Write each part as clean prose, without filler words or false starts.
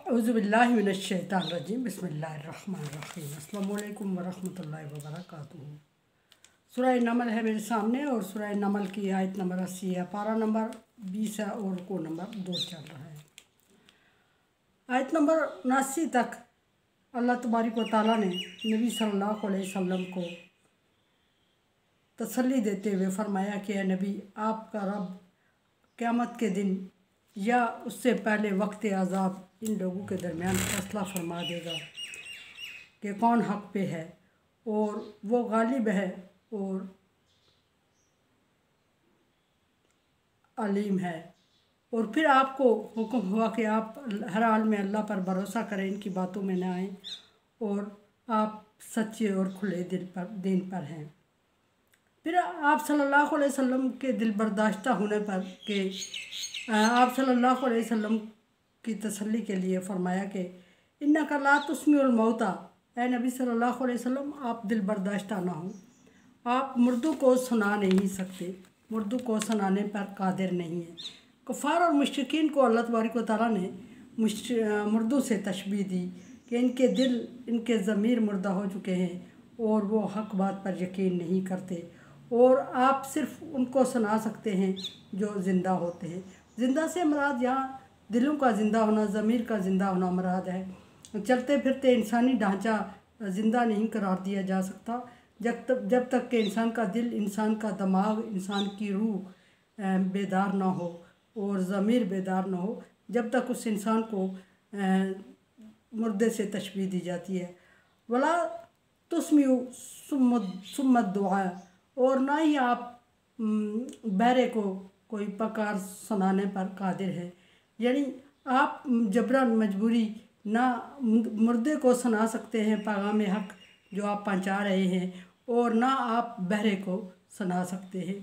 औज़ुबिल्लाहि मिनश्शैतानिर्रजीम बिस्मिल्लाहिर्रहमानिर्रहीम अस्सलामु अलैकुम वरहमतुल्लाहि वबरकातुहू। सूरह नमल है मेरे सामने और सूरह नमल की आयत नंबर 80 है, पारा नंबर 20 है और रुकू नंबर 2 चल रहा है। आयत नंबर 79 तक अल्लाह तबारक व तआला ने नबी सल्लल्लाहु अलैहि वसल्लम को तसल्ली देते हुए फरमाया कि नबी, आपका रब क़यामत के दिन या उससे पहले वक्त अज़ाब इन लोगों के दरमियान फैसला फरमा देगा कि कौन हक़ पे है, और वो गालिब है और अलीम है। और फिर आपको हुक्म हुआ कि आप हर हाल में अल्लाह पर भरोसा करें, इनकी बातों में ना आएँ और आप सच्चे और खुले दीन पर हैं। फिर आप सल्लल्लाहु अलैहि वसल्लम के दिल बर्दाश्त होने पर कि आप सल्लल्लाहु अलैहि वसल्लम की तसल्ली के लिए फरमाया कि इन्नका ला तुस्मिउल मौता, ए नबी सल्लल्लाहु अलैहि वसल्लम, आप दिल बर्दाश्त ना हो, आप मुर्दों को सुना नहीं सकते, मुर्दों को सुनाने पर कादिर नहीं है। कुफार और मुश्रिकीन को अल्लाह तबारक व तआला ने मुर्दों से तशबीह दी कि इनके दिल, इनके ज़मीर मुर्दा हो चुके हैं और वो हक़ बात पर यकीन नहीं करते, और आप सिर्फ़ उनको सुना सकते हैं जो ज़िंदा होते हैं। ज़िंदा से मुराद यहाँ दिलों का ज़िंदा होना, ज़मीर का ज़िंदा होना मुराद है। चलते फिरते इंसानी ढांचा ज़िंदा नहीं करार दिया जा सकता जब तक कि इंसान का दिल, इंसान का दिमाग, इंसान की रूह बेदार ना हो और ज़मीर बेदार ना हो, जब तक उस इंसान को मुर्दे से तशबीह दी जाती है। वला तुस्मिउ सुम्मत दुआ, और ना ही आप बहरे को कोई पकार सुनाने पर कादिर है। यानी आप जबरन मजबूरी ना मुर्दे को सुना सकते हैं पैगाम हक़ जो आप पहुंचा रहे हैं, और ना आप बहरे को सुना सकते हैं।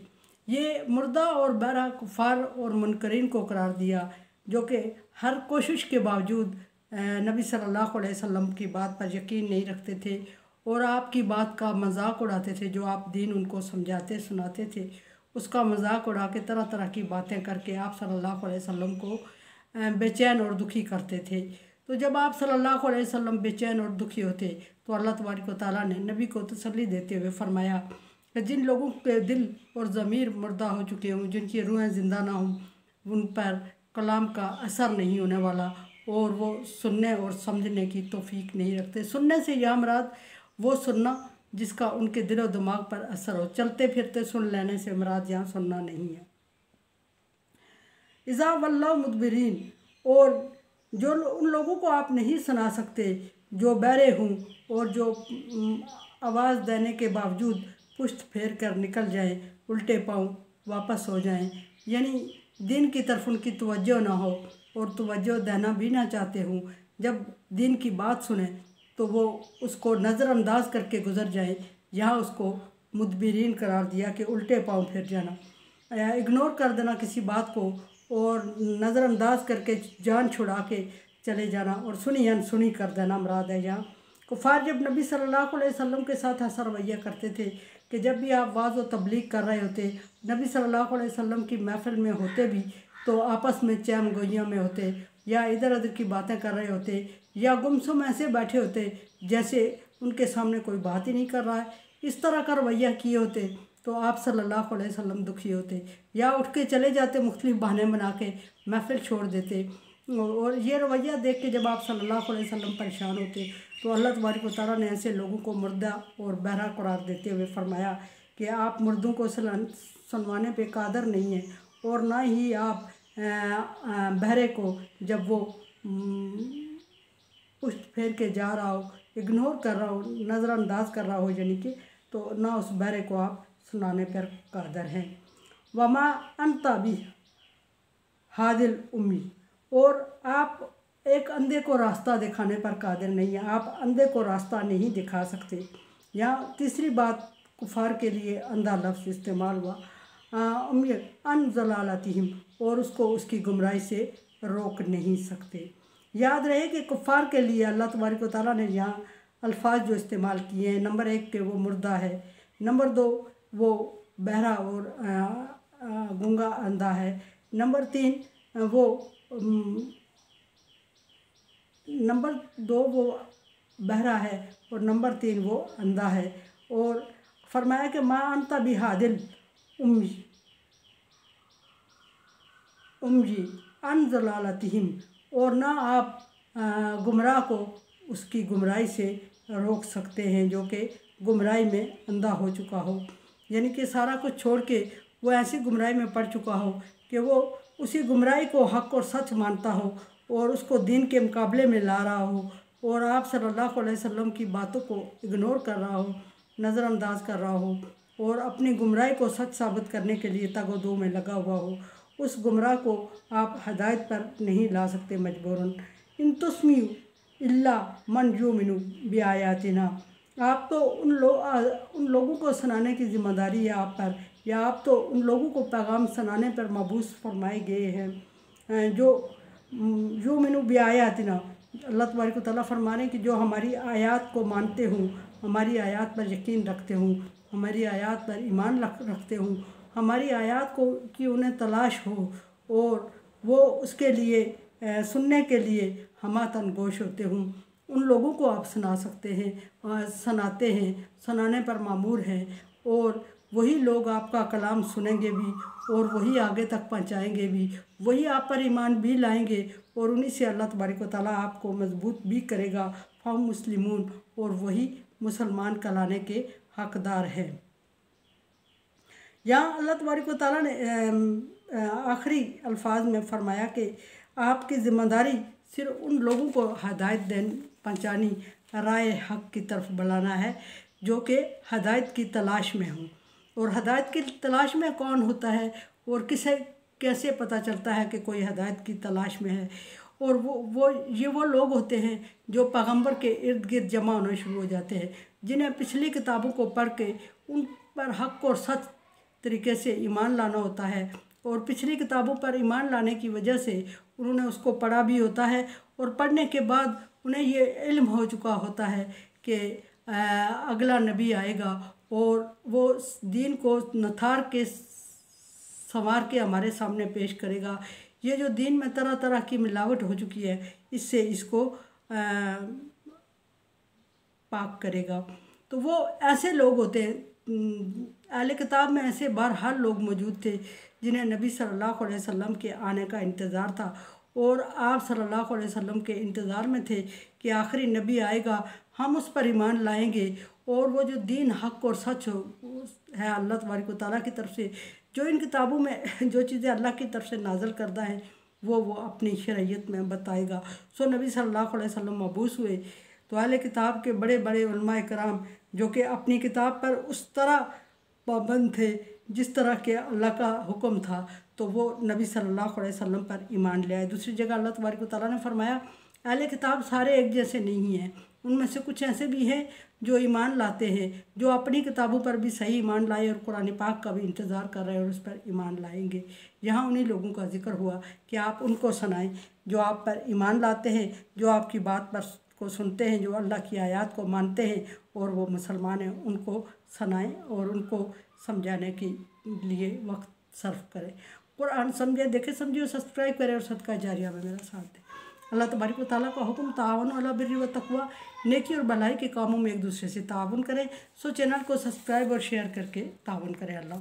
ये मुर्दा और बहरा कुफार और मुनकरीन को करार दिया, जो कि हर कोशिश के बावजूद नबी सल्लल्लाहु अलैहि वसल्लम की बात पर यकीन नहीं रखते थे और आपकी बात का मजाक उड़ाते थे। जो आप दीन उनको समझाते सुनाते थे, उसका मजाक उड़ा के तरह तरह की बातें करके आप सल्लल्लाहु अलैहि वसल्लम को बेचैन और दुखी करते थे। तो जब आप सल्लल्लाहु अलैहि वसल्लम बेचैन और दुखी होते तो अल्लाह तबारक व तआला ने नबी को तसल्ली देते हुए फरमाया कि जिन लोगों के दिल और ज़मीर मुर्दा हो चुके हों, जिनकी रूहें ज़िंदा ना हों, उन पर कलाम का असर नहीं होने वाला और वो सुनने और समझने की तौफीक नहीं रखते। सुनने से यह मुराद वो सुनना जिसका उनके दिल और दिमाग पर असर हो। चलते फिरते सुन लेने से मुराद यहाँ सुनना नहीं है। इज़ा वल्लौ मुदबिरीन, और जो उन लोगों को आप नहीं सुना सकते जो बहरे हों और जो आवाज़ देने के बावजूद पुश्त फेर कर निकल जाएं, उल्टे पाँव वापस हो जाएं, यानी दीन की तरफ उनकी तवज्जो ना हो और तवज्जो देना भी ना चाहते हों। जब दीन की बात सुने तो वो उसको नज़रअंदाज करके गुजर जाए। यहाँ उसको मुदबिरीन करार दिया कि उल्टे पाँव फिर जाना, इग्नोर कर देना किसी बात को और नज़रअंदाज करके जान छुड़ा के चले जाना और सुनी अनसुनी कर देना मुराद है। यहाँ कुफार जब नबी सल्लल्लाहु अलैहि वसल्लम के साथ ऐसा रवैया करते थे कि जब भी आप वाज़ व तबलीग कर रहे होते, नबी सल्लल्लाहु अलैहि वसल्लम की महफिल में होते भी तो आपस में चैम गोइयों में होते या इधर उधर की बातें कर रहे होते या गुमसुम ऐसे बैठे होते जैसे उनके सामने कोई बात ही नहीं कर रहा है। इस तरह का रवैया किए होते तो आप सल्लल्लाहु अलैहि वसल्लम दुखी होते या उठ के चले जाते, मुख्तलिफ बहाने बना के महफिल छोड़ देते। और ये रवैया देख के जब आप सल्लल्लाहु अलैहि वसल्लम परेशान होते तो अल्लाह तबारक व तआला ने ऐसे लोगों को मुर्दा और बहरा करार देते हुए फरमाया कि आप मुर्दों को सुनवाने पे कादर नहीं है, और ना ही आप बहरे को जब वो पुश्त फेर के जा रहा हो, इग्नोर कर रहा हो, नज़रअंदाज कर रहा हो, यानी कि तो ना उस बहरे को आप सुनाने पर कादर हैं। वमा अंता भी हादिल उम्मी, और आप एक अंधे को रास्ता दिखाने पर कादिर नहीं है, आप अंधे को रास्ता नहीं दिखा सकते। यहाँ तीसरी बात कुफार के लिए अंधा लफ्ज़ इस्तेमाल हुआ, अन ज़लालतिहिम, और उसको उसकी गुमराही से रोक नहीं सकते। याद रहे कि कुफार के लिए अल्लाह तबारक व तआला ने यहाँ अल्फाज जो इस्तेमाल किए हैं, नंबर 1 के वो मुर्दा है, नंबर 2 वो बहरा और गूंगा अंधा है, नंबर 3 वो नंबर 2 वो बहरा है और नंबर 3 वो अंधा है। और फरमाया कि माँ अंता बिहादिल उम्मी उम्मी अन ज़लालतिहिम, और ना आप गुमराह को उसकी गुमराही से रोक सकते हैं जो कि गुमराही में अंधा हो चुका हो। यानी कि सारा कुछ छोड़ के वो ऐसी गुमराही में पड़ चुका हो कि वो उसी गुमराही को हक़ और सच मानता हो और उसको दीन के मुकाबले में ला रहा हो और आप सल्लल्लाहु अलैहि वसल्लम की बातों को इग्नोर कर रहा हो, नज़रअंदाज कर रहा हो और अपनी गुमराही को सच साबित करने के लिए तग-ओ-दो में लगा हुआ हो। उस गुमराह को आप हदायत पर नहीं ला सकते मजबूरन। इन तुस्मिउ इल्ला मन युमिनु बिआयातिना, आप तो उन लोगों को सुनाने की ज़िम्मेदारी है आप पर, या आप तो उन लोगों को पैगाम सुनाने पर मबूस फरमाए गए हैं जो युमिनु बिआयातिना, अल्लाह तबारक व तआला फरमाने की जो हमारी आयत को मानते हों, हमारी आयत पर यकीन रखते हों, हमारी आयत पर ईमान रखते हों, हमारी आयत को कि उन्हें तलाश हो और वो उसके लिए सुनने के लिए हमातन गोश होते हों, उन लोगों को आप सुना सकते हैं, सुनाते हैं, सुनाने पर मामूर हैं। और वही लोग आपका कलाम सुनेंगे भी और वही आगे तक पहुंचाएंगे भी, वही आप पर ईमान भी लाएंगे और उन्हीं से अल्लाह तबारक व तआला आपको मजबूत भी करेगा। फ़हम मुस्लिमून, और वही मुसलमान कहलाने के हकदार हैं। यहाँ अल्लाह तबारक व तआला ने आखिरी अल्फाज में फ़रमाया कि आपकी ज़िम्मेदारी सिर्फ उन लोगों को हदायत पहुँचानी, राय हक़ की तरफ बुलाना है जो कि हदायत की तलाश में हों। और हदायत की तलाश में कौन होता है और किसे कैसे पता चलता है कि कोई हदायत की तलाश में है? और वो लोग होते हैं जो पैगंबर के इर्द गिर्द जमा होना शुरू हो जाते हैं, जिन्हें पिछली किताबों को पढ़ के उन पर हक़ और सच तरीके से ईमान लाना होता है और पिछली किताबों पर ईमान लाने की वजह से उन्होंने उसको पढ़ा भी होता है और पढ़ने के बाद उन्हें ये इल्म हो चुका होता है कि अगला नबी आएगा और वो दीन को नथार के संवार के हमारे सामने पेश करेगा। ये जो दीन में तरह तरह की मिलावट हो चुकी है, इससे इसको पाक करेगा। तो वो ऐसे लोग होते हैं, अहले किताब में ऐसे बहरहाल लोग मौजूद थे जिन्हें नबी सल्लल्लाहु अलैहि वसल्लम के आने का इंतज़ार था और आप सल्लल्लाहु अलैहि वसल्लम के इंतज़ार में थे कि आखिरी नबी आएगा, हम उस पर ईमान लाएंगे और वो जो दीन हक़ और सच है अल्लाह तबारक व तआला की तरफ से, जो इन किताबों में जो चीज़ें अल्लाह की तरफ से नाज़िल करदा है वो अपनी शरीयत में बताएगा। सो नबी सल्लल्लाहु अलैहि वसल्लम मबूस हुए तो अहले किताब के बड़े बड़े उलमाए कराम जो कि अपनी किताब पर उस तरह पाबंद थे जिस तरह के अल्लाह का हुक्म था, तो वो नबी सल्लल्लाहु अलैहि वसल्लम पर ईमान ले आए। दूसरी जगह अल्लाह तबारक व तआला ने फरमाया अहले किताब सारे एक जैसे नहीं हैं, उनमें से कुछ ऐसे भी हैं जो ईमान लाते हैं, जो अपनी किताबों पर भी सही ईमान लाए और कुरान पाक का भी इंतज़ार कर रहे हैं और उस पर ईमान लाएंगे। यहाँ उन्हीं लोगों का जिक्र हुआ कि आप उनको सुनाएं जो आप पर ईमान लाते हैं, जो आपकी बात पर को सुनते हैं, जो अल्लाह की आयत को मानते हैं और वो मुसलमान हैं, उनको सुनाएं और उनको समझाने के लिए वक्त सर्फ करें। कुरान समझे, देखे, समझिए और सब्सक्राइब करें और सदका जारिया में मेरा साथ दें। अल्लाह तबारक व तआला का हुक्म तावन अला बिर्रि व तक़वा, नेकी और भलाई के कामों में एक दूसरे से तावन करें। सो चैनल को सब्सक्राइब और शेयर करके तावन करें। अल्लाह।